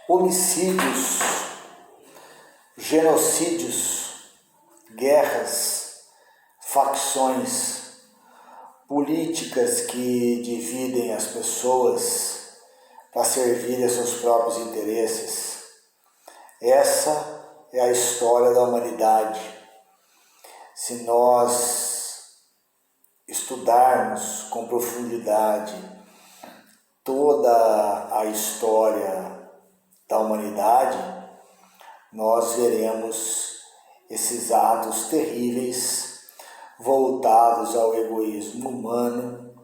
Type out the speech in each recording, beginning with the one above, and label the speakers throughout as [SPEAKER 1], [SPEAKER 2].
[SPEAKER 1] Homicídios, genocídios, guerras, facções, políticas que dividem as pessoas para servir a seus próprios interesses. Essa é a história da humanidade. Se nós estudarmos com profundidade toda a história da humanidade, nós veremos esses atos terríveis voltados ao egoísmo humano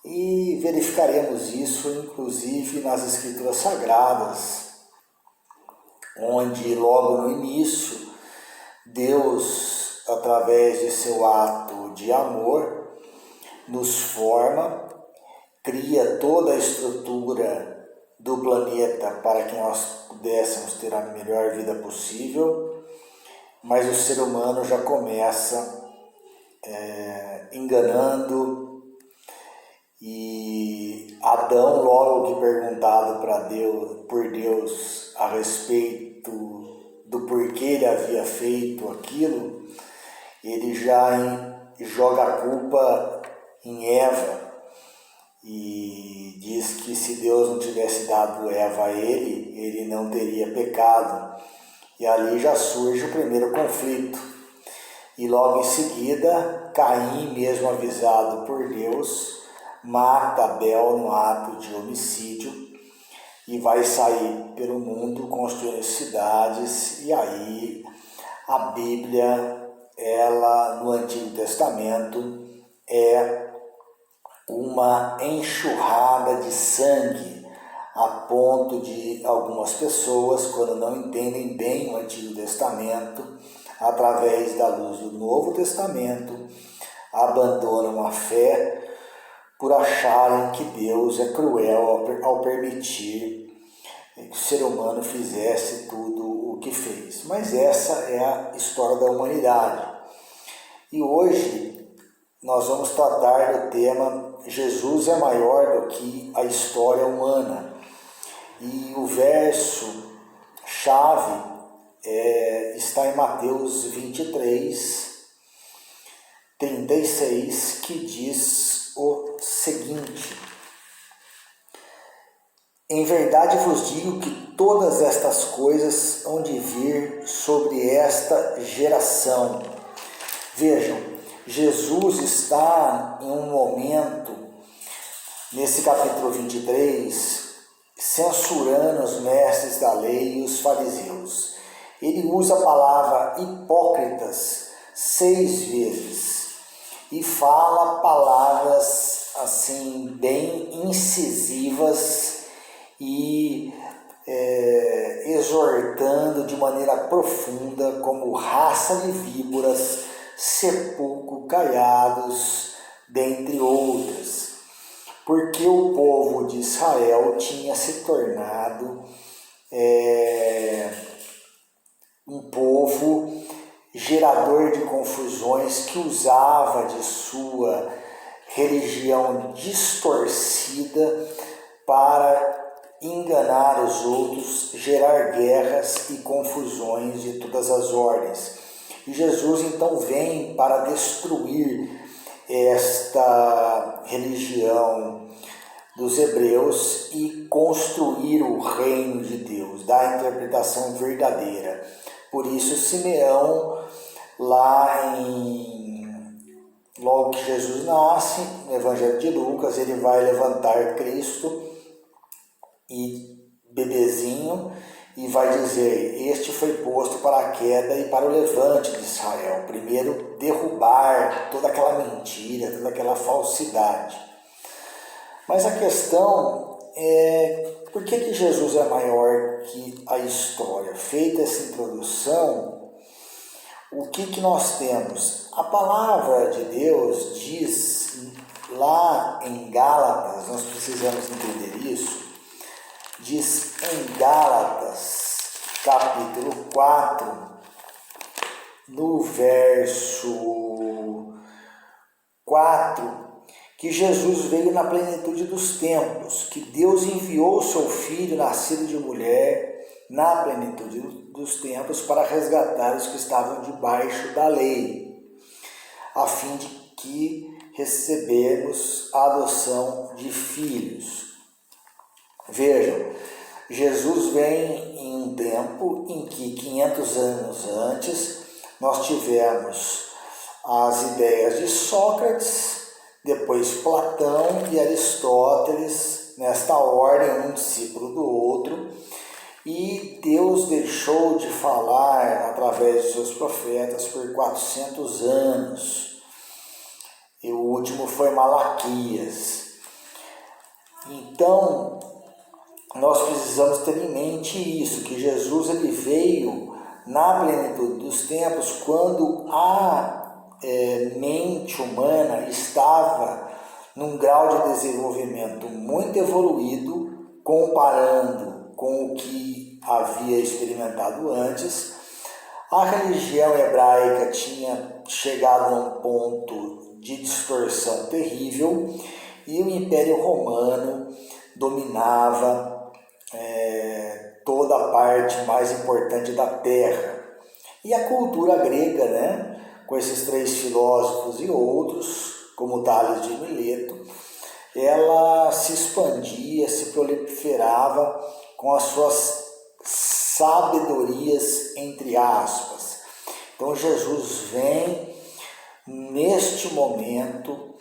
[SPEAKER 1] e verificaremos isso inclusive nas Escrituras Sagradas, onde logo no início Deus, através de seu ato de amor, nos forma, cria toda a estrutura do planeta para que nós pudéssemos ter a melhor vida possível, mas o ser humano já começa enganando, e Adão, logo que perguntado por Deus a respeito do porquê ele havia feito aquilo, ele já joga a culpa em Eva e diz que se Deus não tivesse dado Eva a ele não teria pecado. E ali já surge o primeiro conflito. E logo em seguida, Caim, mesmo avisado por Deus, mata Abel no ato de homicídio e vai sair pelo mundo construindo cidades. E aí a Bíblia, ela no Antigo Testamento, é uma enxurrada de sangue, a ponto de algumas pessoas, quando não entendem bem o Antigo Testamento, através da luz do Novo Testamento, abandonam a fé por acharem que Deus é cruel ao permitir que o ser humano fizesse tudo o que fez. Mas essa é a história da humanidade. E hoje nós vamos tratar do tema Jesus é maior do que a história humana. E o verso-chave está em Mateus 23, 36, que diz o seguinte: em verdade vos digo que todas estas coisas hão de vir sobre esta geração. Vejam, Jesus está em um momento, nesse capítulo 23, censurando os mestres da lei e os fariseus. Ele usa a palavra hipócritas 6 vezes e fala palavras assim bem incisivas e exortando de maneira profunda como raça de víboras, sepulcro caiados, dentre outras, porque o povo de Israel tinha se tornado um povo gerador de confusões, que usava de sua religião distorcida para enganar os outros, gerar guerras e confusões de todas as ordens. E Jesus então vem para destruir esta religião dos hebreus e construir o reino de Deus, dar a interpretação verdadeira. Por isso Simeão, logo que Jesus nasce, no Evangelho de Lucas, ele vai levantar Cristo e bebezinho, e vai dizer: este foi posto para a queda e para o levante de Israel. Primeiro derrubar toda aquela mentira, toda aquela falsidade. Mas a questão é: por que Jesus é maior que a história? Feita essa introdução, o que nós temos? A palavra de Deus diz lá em Gálatas, nós precisamos entender isso, diz em Gálatas capítulo 4, no verso 4, que Jesus veio na plenitude dos tempos, que Deus enviou o seu Filho, nascido de mulher, na plenitude dos tempos, para resgatar os que estavam debaixo da lei, a fim de que recebemos a adoção de filhos. Vejam, Jesus vem em um tempo em que 500 anos antes nós tivemos as ideias de Sócrates, depois Platão e Aristóteles, nesta ordem, um discípulo do outro, e Deus deixou de falar através de seus profetas por 400 anos. E o último foi Malaquias. Então, nós precisamos ter em mente isso, que Jesus ele veio na plenitude dos tempos, quando a mente humana estava num grau de desenvolvimento muito evoluído, comparando com o que havia experimentado antes. A religião hebraica tinha chegado a um ponto de distorção terrível e o Império Romano dominava toda a parte mais importante da terra. E a cultura grega, né, com esses 3 filósofos e outros, como Tales de Mileto, ela se expandia, se proliferava com as suas sabedorias, entre aspas. Então Jesus vem neste momento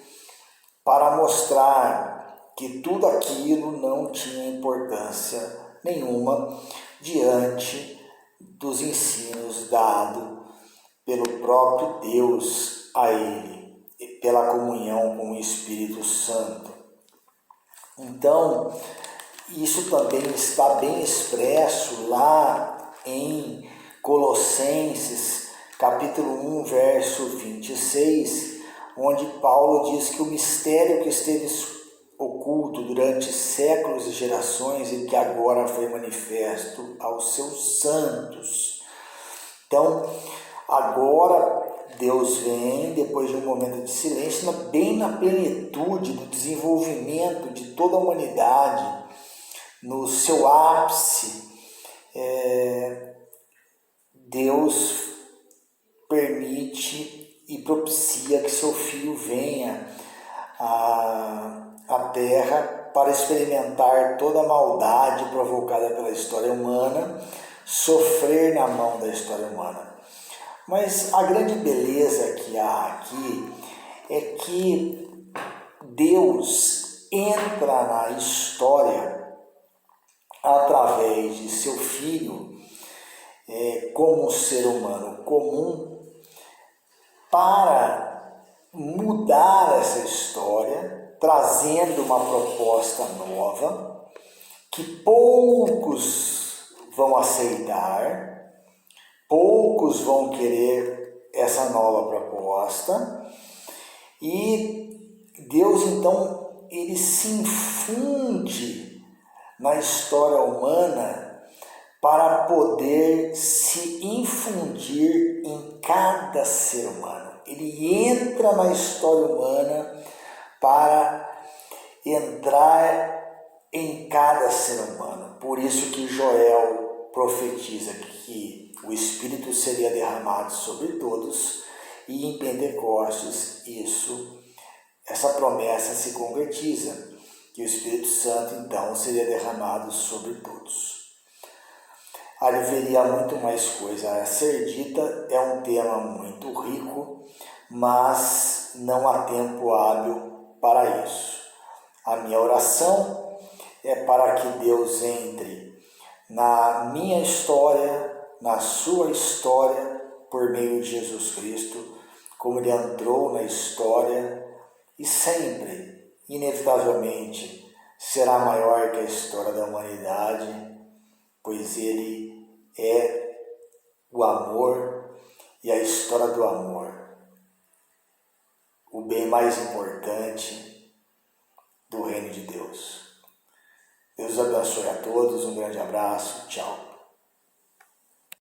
[SPEAKER 1] para mostrar que tudo aquilo não tinha importância nenhuma diante dos ensinos dados pelo próprio Deus a ele, pela comunhão com o Espírito Santo. Então, isso também está bem expresso lá em Colossenses, capítulo 1, verso 26, onde Paulo diz que o mistério que esteve oculto durante séculos e gerações e que agora foi manifesto aos seus santos. Então, agora Deus vem, depois de um momento de silêncio, bem na plenitude do desenvolvimento de toda a humanidade, no seu ápice. Deus permite e propicia que seu Filho venha à Terra para experimentar toda a maldade provocada pela história humana, sofrer na mão da história humana. Mas a grande beleza que há aqui é que Deus entra na história através de seu Filho, como um ser humano comum, para mudar essa história, trazendo uma proposta nova, que poucos vão aceitar, poucos vão querer essa nova proposta, e Deus então ele se infunde na história humana para poder se infundir em cada ser humano. Ele entra na história humana para entrar em cada ser humano. Por isso que Joel profetiza que o Espírito seria derramado sobre todos, e em Pentecostes essa promessa se concretiza, que o Espírito Santo então seria derramado sobre todos. Haveria muito mais coisa a ser dita, é um tema muito rico, mas não há tempo hábil para isso. A minha oração é para que Deus entre na minha história, na sua história, por meio de Jesus Cristo, como ele entrou na história e sempre, inevitavelmente, será maior que a história da humanidade, pois ele é o amor e a história do amor, o bem mais importante do reino de Deus. Deus abençoe a todos, um grande abraço, tchau.